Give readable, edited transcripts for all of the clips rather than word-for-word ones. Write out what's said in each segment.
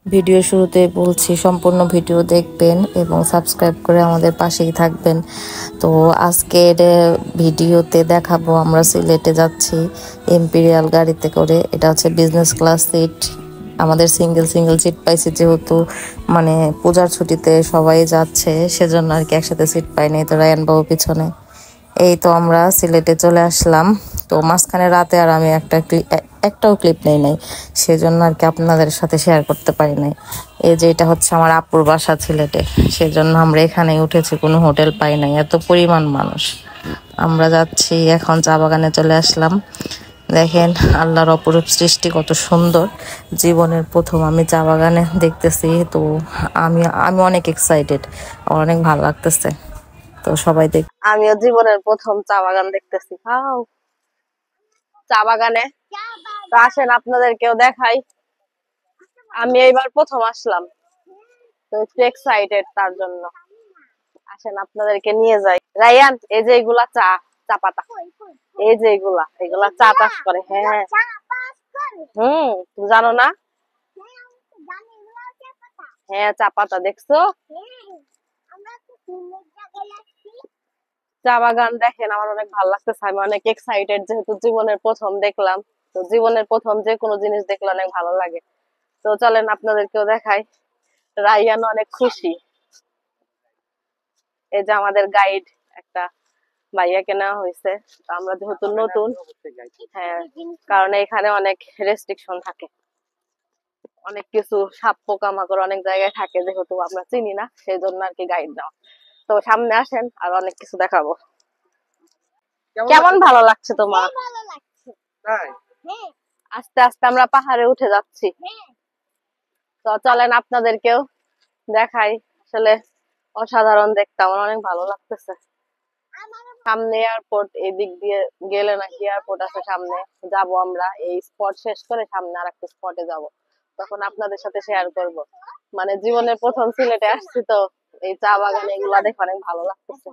Video শুরুতে বলছি সম্পূর্ণ ভিডিও দেখবেন এবং সাবস্ক্রাইব করে আমাদের পাশেই থাকবেন। তো আজকের ভিডিওতে দেখাবো আমরা সিলেটে যাচ্ছি ইম্পেরিয়াল গাড়িতে করে। এটা হচ্ছে বিজনেস ক্লাস সিট। আমাদের সিঙ্গেল সিট পাইছি, যেহেতু মানে পূজার ছুটিতে সবাই যাচ্ছে সেজন্য আর কি একসাথে সিট পাইনি। তো রায়ান বাবু পিছনে। এই তো আমরা সিলেটে চলে আসলাম। তো মাঝখানে রাতে আর আমি একটাও ক্লিপ নেই নাই, সেজন্য আর কি আপনাদের সাথে শেয়ার করতে পারি নাই। এই যে এটা হচ্ছে আমার আপুর বাসা সিলেটে, সেজন্য আমরা এখানেই উঠেছি, কোনো হোটেল পাই নাই, এত পরিমাণ মানুষ। আমরা যাচ্ছি এখন, চা বাগানে চলে আসলাম। দেখেন আল্লাহর অপরূপ সৃষ্টি, কত সুন্দর। জীবনের প্রথম আমি চা বাগানে দেখতেছি, তো আমি আমি অনেক এক্সাইটেড, অনেক ভালো লাগতেছে। তো সবাই দেখ, আমিও জীবনের প্রথম চা বাগান দেখতেছি। চা বাগানে তো আসেন আপনাদেরকেও দেখাই। আমি এইবার প্রথম আসলাম, তো একটু এক্সাইটেড তার জন্য। আসেন আপনাদেরকে নিয়ে যাই। রায়ান, এই যে এগুলা চা চা পাতা, এই যে এগুলা চা চাষ করে। হ্যাঁ, তুমি জানো না? হ্যাঁ, চা পাতা দেখছো? চা বাগান দেখেন, আমার অনেক ভালো লাগতেছে। আমি অনেক এক্সাইটেড, যেহেতু জীবনের প্রথম দেখলাম। তো জীবনের প্রথম যে কোনো জিনিস দেখলে অনেক ভালো লাগে। তো চলেন আপনাদেরকেও দেখাই। রায়ান অনেক খুশি। এই যে আমাদের গাইড একটা ভাইয়াকে নেওয়া হয়েছে। তো আমরা যেহেতু নতুন, হ্যাঁ, কারণ এখানে অনেক রেস্ট্রিকশন থাকে, অনেক কিছু সাপ পোকামাকড় অনেক জায়গায় থাকে, যেহেতু আমরা চিনি না, সেই জন্য আর কি গাইড নেওয়া। তো সামনে আসেন, আর অনেক কিছু দেখাবো। কেমন ভালো লাগছে তোমার? আস্তে আস্তে আমরা পাহাড়ে উঠে যাচ্ছি। তো চলেন আপনাদেরকেও দেখাই। আসলে অসাধারণ দেখতে, আমার অনেক ভালো লাগতেছে। সামনে এয়ারপোর্ট, এই দিক দিয়ে গেলে নাকি এয়ারপোর্ট আছে সামনে। যাব আমরা, এই স্পট শেষ করে সামনে আর একটা স্পটে যাব, তখন আপনাদের সাথে শেয়ার করব। মানে জীবনের প্রথম সিলেটে আসছি, তো এই চা বাগান এগুলা দেখে অনেক ভালো লাগতেছে।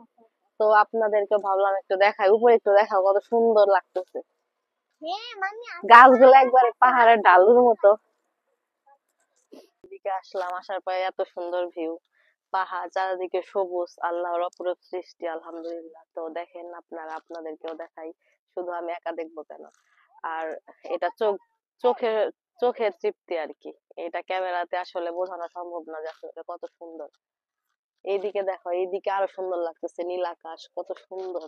তো আপনাদেরকে ভাবলাম একটু দেখাই, উপরে একটু দেখাও, কত সুন্দর লাগতেছে। গাছগুলো একবারে পাহাড়ের ঢালুর মতো। এদিকে আসলাম, আসার পরে এত সুন্দর ভিউ, পাহাড় চারিদিকে সবুজ, আল্লাহর অপরূপ সৃষ্টি, আলহামদুলিল্লাহ। তো দেখেন আপনারা, আপনাদেরকেও দেখাই, শুধু আমি একা দেখবো কেন। আর এটা চোখের চোখের তৃপ্তি আর কি। এটা ক্যামেরাতে আসলে বোঝানো সম্ভব না যে আসলে কত সুন্দর। এইদিকে দেখো, এইদিকে আরো সুন্দর লাগতেছে, নীল আকাশ কত সুন্দর।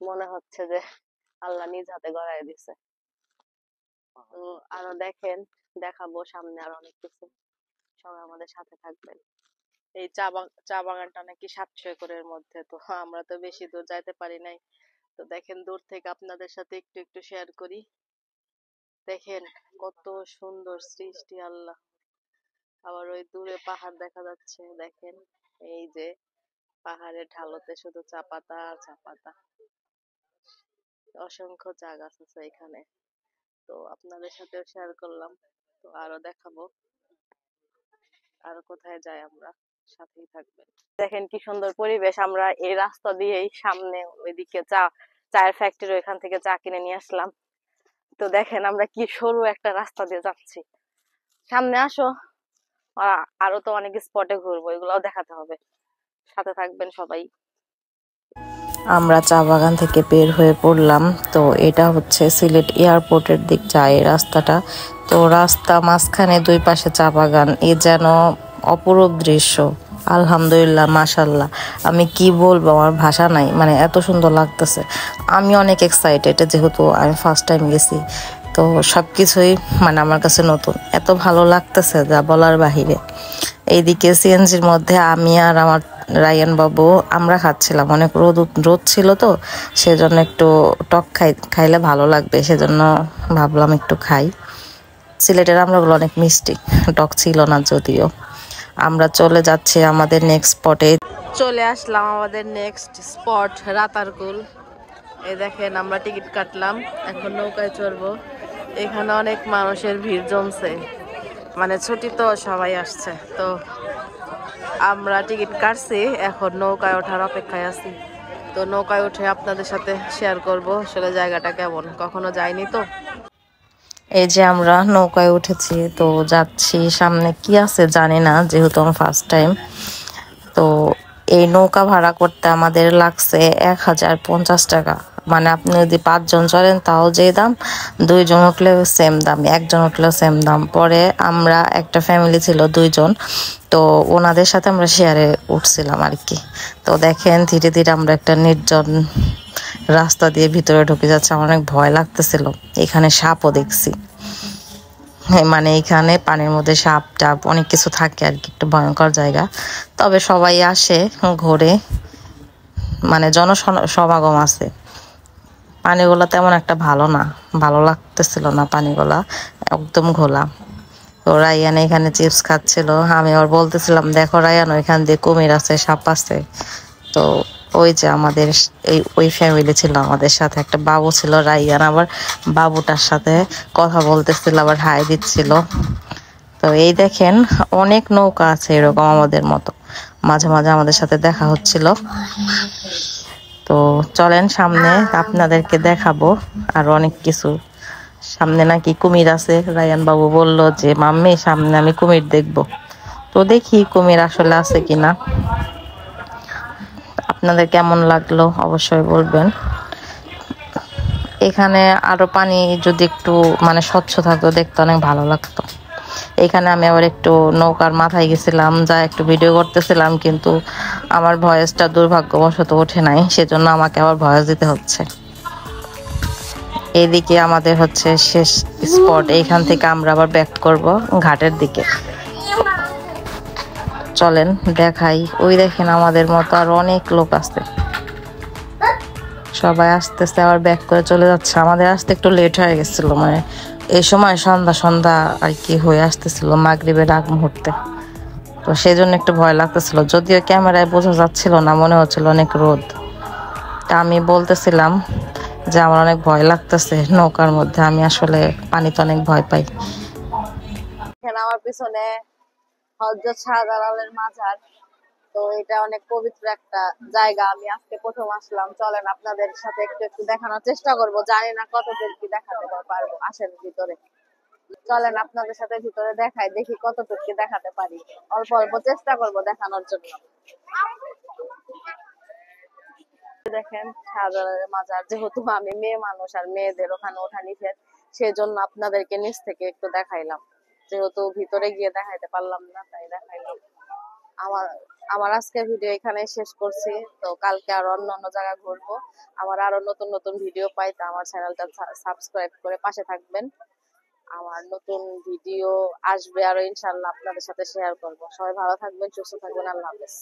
মনে হচ্ছে যে আল্লাহ নিজ হাতে গড়ায় দিছে। তো আরো দেখেন, দেখাবো সামনে আরো অনেক কিছু। সবাই আমাদের সাথে থাকবেন। এই চা বাগানটা নাকি 700 একরের মধ্যে। তো আমরা তো বেশি দূর যাইতে পারি নাই। তো দেখেন, দূর থেকে আপনাদের সাথে একটু একটু শেয়ার করি। দেখেন কত সুন্দর সৃষ্টি আল্লাহ। আবার ওই দূরে পাহাড় দেখা যাচ্ছে, দেখেন। এই যে পাহাড়ের ঢালতে শুধু চা পাতা আর চা পাতা, অসংখ্য চা গাছ আছে এখানে। তো আপনাদের সাথেও শেয়ার করলাম। তো আরো দেখাবো, আরো কোথায় যাই আমরা, সাথেই থাকবেন। দেখেন কি সুন্দর পরিবেশ। আমরা এই রাস্তা দিয়েই সামনে ওইদিকে চায়ের ফ্যাক্টরি, ওইখান থেকে চা কিনে নিয়ে আসলাম। তো দেখেন আমরা কি সরু একটা রাস্তা দিয়ে যাচ্ছি। সামনে আসো, আরো তো অনেক স্পটে ঘুরবো, এগুলাও দেখাতে হবে, সাথে থাকবেন সবাই। আমরা চা বাগান থেকে বের হয়ে পড়লাম। তো এটা হচ্ছে সিলেট এয়ারপোর্টের দিক যায় এই রাস্তাটা। তো রাস্তা মাঝখানে দুই পাশে চা বাগান, এ যেন অপরূপ দৃশ্য। আলহামদুলিল্লাহ, মাশাল্লাহ, আমি কি বলবো, আমার ভাষা নাই, মানে এত সুন্দর লাগতেছে। আমি অনেক এক্সাইটেড, যেহেতু আমি ফার্স্ট টাইম গেছি। তো সবকিছুই মানে আমার কাছে নতুন, এত ভালো লাগতেছে যা বলার বাহিরে। এইদিকে সিএনজির মধ্যে আমি আর আমার রায়ান বাবু আমরা খাচ্ছিলাম। অনেক রোদ ছিল, তো সেজন্য একটু টক খাইলে ভালো লাগবে, সেজন্য ভাবলাম একটু খাই। সিলেটের আমরাগুলো অনেক মিষ্টি, টক ছিল না যদিও। আমরা চলে যাচ্ছি আমাদের নেক্সট স্পটে। চলে আসলাম আমাদের নেক্সট স্পট, রাতারকুল। এই দেখেন আমরা টিকিট কাটলাম, এখন নৌকায় চড়বো। এখানে অনেক মানুষের ভিড় জমছে, মানে ছুটি তো সবাই আসছে। তো আমরা টিকিট কাটছি, এখন নৌকায় ওঠার অপেক্ষায় আছি। তো নৌকায় উঠে আপনাদের সাথে শেয়ার করব আসলে জায়গাটা কেমন, কখনো যাইনি তো। এই যে আমরা নৌকায় উঠেছি, তো যাচ্ছি, সামনে কি আছে জানি না, যেহেতু আমার ফার্স্ট টাইম। তো এই নৌকা ভাড়া করতে আমাদের লাগছে 1050 টাকা। মানে আপনি যদি 5 জন চলেন তাও যে দাম, 2 জন উঠলে সেম দাম, 1 জন উঠলেও সেম দাম। পরে আমরা একটা ফ্যামিলি ছিল 2 জন, তো ওনাদের সাথে আমরা শেয়ারে উঠছিলাম আর কি। তো দেখেন ধীরে ধীরে আমরা একটা নির্জন রাস্তা দিয়ে ভিতরে ঢুকে যাচ্ছে। আমার অনেক ভয় লাগতেছিল, এখানে সাপও দেখছি। হ্যাঁ, মানে এখানে পানির মধ্যে সাপ টাপ অনেক কিছু থাকে আর কি, একটু ভয়ঙ্কর জায়গা। তবে সবাই আসে ঘোরে, মানে সমাগম আছে। পানিগুলো তেমন একটা ভালো না, ভালো লাগতেছিল না পানিগুলা, একদম ঘোলা। তো রায়ান এখানে চিপস খাচ্ছিল, আমি আবার বলতেছিলাম দেখো রায়ান ওইখান দিয়ে কুমির আছে, সাপ আছে। তো ওই যে আমাদের ওই ফ্যামিলি ছিল, আমাদের সাথে একটা বাবু ছিল, রায়ান আবার বাবুটার সাথে কথা বলতেছিল, আবার হাই দিচ্ছিল। তো এই দেখেন অনেক নৌকা আছে এরকম আমাদের মতো, মাঝে মাঝে আমাদের সাথে দেখা হচ্ছিল। তো চলেন সামনে আপনাদেরকে দেখাবো আর অনেক কিছু। সামনে নাকি কুমির আছে, রায়ান বাবু বলল যে মাম্মি সামনে আমি কুমির দেখবো। তো দেখি কুমির আসলে আছে কিনা। আপনাদের কেমন লাগলো অবশ্যই বলবেন। এখানে আরো পানি যদি একটু মানে স্বচ্ছ থাকতো দেখতে অনেক ভালো লাগতো। এখানে আমি আবার একটু নৌকার মাথায় গেছিলাম, যা একটু ভিডিও করতেছিলাম, কিন্তু আমার ভয়েসটা দুর্ভাগ্যবশত ওঠে নাই, সেজন্য আমাকে আবার ভয়েস দিতে হচ্ছে। এইদিকে আমাদের হচ্ছে শেষ স্পট, এইখান থেকে আমরা আবার ব্যাক করব ঘাটের দিকে। চলেন দেখাই। ওই দেখেন আমাদের মতো আর অনেক লোক আছে, সবাই আসতেছে আবার ব্যাক করে চলে যাচ্ছে। আমাদের আসতে একটু লেট হয়ে গেছিল, মানে এই সময় সন্ধ্যা সন্ধ্যা আর কি হয়ে আসতেছিল, মাগরিবের আগ মুহূর্তে। তো সেই জন্য একটু ভয় লাগতেছিল, যদিও ক্যামেরায় বোঝা যাচ্ছিল না, মনে হচ্ছিল অনেক রোদ। তা আমি বলতেছিলাম যে আমার অনেক ভয় লাগতেছে নৌকার মধ্যে, আমি আসলে পানিতে অনেক ভয় পাই। এখানে আমার পিছনে হযরত শাহজালালের মাজার। তো এটা অনেক পবিত্র একটা জায়গা, আমি আজকে প্রথম আসলাম। চলেন আপনাদের সাথে একটু একটু দেখানোর চেষ্টা করব, জানি না কতদূর কি দেখাতে পারবো। আসেন ভিতরে, চলেন আপনাদের সাথে ভিতরে দেখাই, দেখি কতটুকু কি দেখাতে পারি। অল্প অল্প চেষ্টা করব দেখানোর জন্য। দেখেন শাহজালালের মাজার, যেহেতু আমি মেয়ে মানুষ আর মেয়েদের ওখানে ওঠা নিষেধ, সেজন্য আপনাদেরকে নিচ থেকে একটু দেখাইলাম। যেহেতু ভিতরে গিয়ে দেখাইতে পারলাম না, তাই দেখাইলাম। আমার আমার আজকের ভিডিও এখানে শেষ করছি। তো কালকে আরো অন্য অন্য জায়গা ঘুরবো। আমার আরো নতুন নতুন ভিডিও পাইতে আমার চ্যানেলটা সাবস্ক্রাইব করে পাশে থাকবেন। আমার নতুন ভিডিও আসবে আরো, ইনশাল্লাহ আপনাদের সাথে শেয়ার করব। সবাই ভালো থাকবেন, সুস্থ থাকবেন, আল্লাহ হাফেজ।